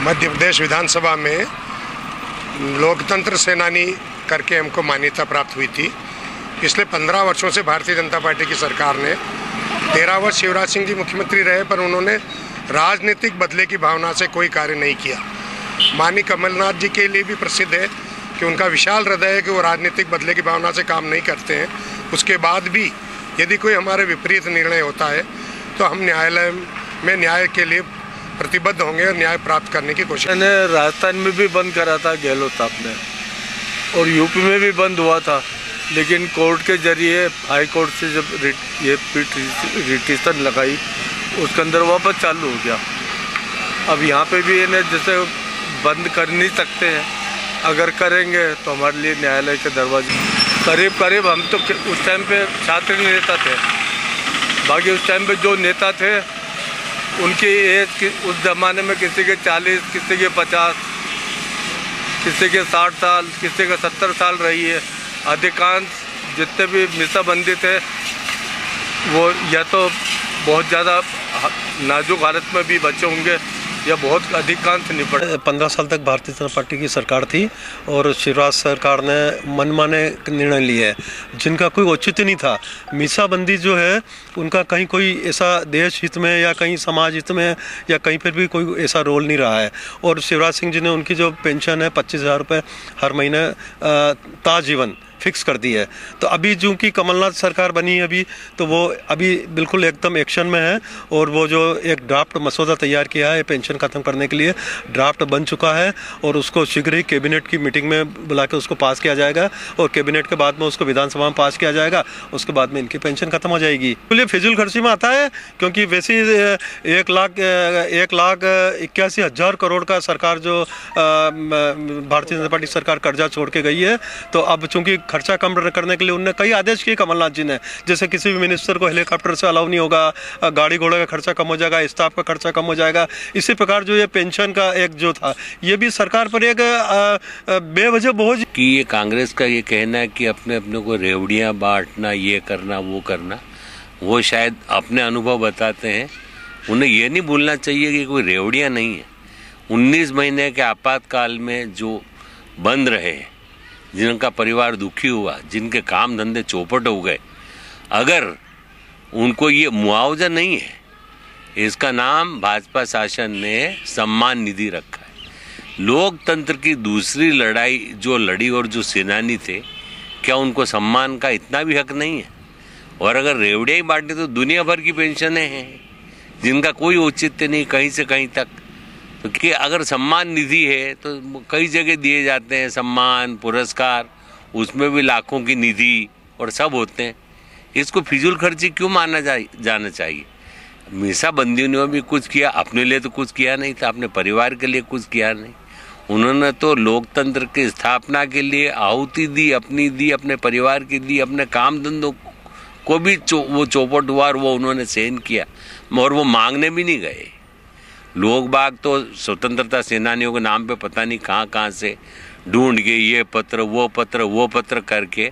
मध्य प्रदेश विधानसभा में लोकतंत्र सेनानी करके हमको मान्यता प्राप्त हुई थी। पिछले 15 वर्षों से भारतीय जनता पार्टी की सरकार ने 13 वर्ष शिवराज सिंह जी मुख्यमंत्री रहे, पर उन्होंने राजनीतिक बदले की भावना से कोई कार्य नहीं किया। माननीय कमलनाथ जी के लिए भी प्रसिद्ध है कि उनका विशाल हृदय है कि वो राजनीतिक बदले की भावना से काम नहीं करते हैं। उसके बाद भी यदि कोई हमारे विपरीत निर्णय होता है तो हम न्यायालय में न्याय के लिए प्रतिबद्ध होंगे और न्याय प्राप्त करने की कोशिश। मैंने राजस्थान में भी बंद करा था गहलोत साहब ने, और यूपी में भी बंद हुआ था, लेकिन कोर्ट के जरिए हाई कोर्ट से जब ये पिटीशन लगाई उसके अंदर वापस चालू हो गया। अब यहाँ पे भी इन्हें जैसे बंद कर नहीं सकते हैं, अगर करेंगे तो हमारे लिए न्यायालय के दरवाजे करीब हम तो उस टाइम पे छात्र नेता थे, बाकी उस टाइम पे जो नेता थे उनकी एज उस ज़माने में किसी के 40, किसी के 50, किसी के 60 साल, किसी के 70 साल रही है। अधिकांश जितने भी मीसाबंदी थे वो या तो बहुत ज़्यादा नाजुक हालत में भी बचे होंगे या बहुत अधिकांश निपटे। 15 साल तक भारतीय जनता पार्टी की सरकार थी और शिवराज सरकार ने मनमाने निर्णय लिए हैं जिनका कोई औचित्य नहीं था। मीसाबंदी जो है उनका कहीं कोई ऐसा देश हित में या कहीं समाज हित में या कहीं पर भी कोई ऐसा रोल नहीं रहा है। और शिवराज सिंह जी ने उनकी जो पेंशन है 25,000 रुपये हर महीने ताजीवन फिक्स कर दी है। तो अभी चूँकि कमलनाथ सरकार बनी है अभी, तो वो अभी बिल्कुल एकदम एक्शन में है और वो जो एक ड्राफ्ट मसौदा तैयार किया है पेंशन ख़त्म करने के लिए, ड्राफ्ट बन चुका है और उसको शीघ्र ही कैबिनेट की मीटिंग में बुला के उसको पास किया जाएगा और कैबिनेट के बाद में उसको विधानसभा में पास किया जाएगा। उसके बाद में इनकी पेंशन खत्म हो जाएगी। तो ये फिजूल खर्ची में आता है, क्योंकि वैसे 1,81,000 करोड़ का सरकार जो भारतीय जनता पार्टी सरकार कर्जा छोड़ के गई है, तो अब चूँकि खर्चा कम करने के लिए उन्होंने कई आदेश किए कमलनाथ जी ने, जैसे किसी भी मिनिस्टर को हेलीकॉप्टर से अलाउ नहीं होगा, गाड़ी घोड़े का खर्चा कम हो जाएगा, स्टाफ का खर्चा कम हो जाएगा। इसी प्रकार जो ये पेंशन का एक जो था, ये भी सरकार पर एक बेवजह बोझ कि ये कांग्रेस का ये कहना है कि अपने को रेवड़ियां बांटना, ये करना वो करना, वो शायद अपने अनुभव बताते हैं। उन्हें ये नहीं भूलना चाहिए कि कोई रेवड़ियां नहीं है। 19 महीने के आपातकाल में जो बंद रहे, जिनका परिवार दुखी हुआ, जिनके काम धंधे चौपट हो गए, अगर उनको ये मुआवजा नहीं है, इसका नाम भाजपा शासन ने सम्मान निधि रखा है। लोकतंत्र की दूसरी लड़ाई जो लड़ी और जो सेनानी थे, क्या उनको सम्मान का इतना भी हक नहीं है? और अगर रेवड़ियाँ ही बांटे तो दुनिया भर की पेंशनें हैं जिनका कोई औचित्य नहीं कहीं से कहीं तक। तो कि अगर सम्मान निधि है तो कई जगह दिए जाते हैं सम्मान पुरस्कार, उसमें भी लाखों की निधि और सब होते हैं। इसको फिजूल खर्ची क्यों माना जाना चाहिए? मीसाबंदियों ने भी कुछ किया, अपने लिए तो कुछ किया नहीं था, अपने परिवार के लिए कुछ किया नहीं। उन्होंने तो लोकतंत्र की स्थापना के लिए आहुति दी, अपने परिवार की दी, अपने काम धंधों को भी वो चौपट हुआ और वो उन्होंने सहन किया, और वो मांगने भी नहीं गए। लोग बाग तो स्वतंत्रता सेनानियों के नाम पे पता नहीं कहाँ से ढूंढ के ये पत्र वो पत्र करके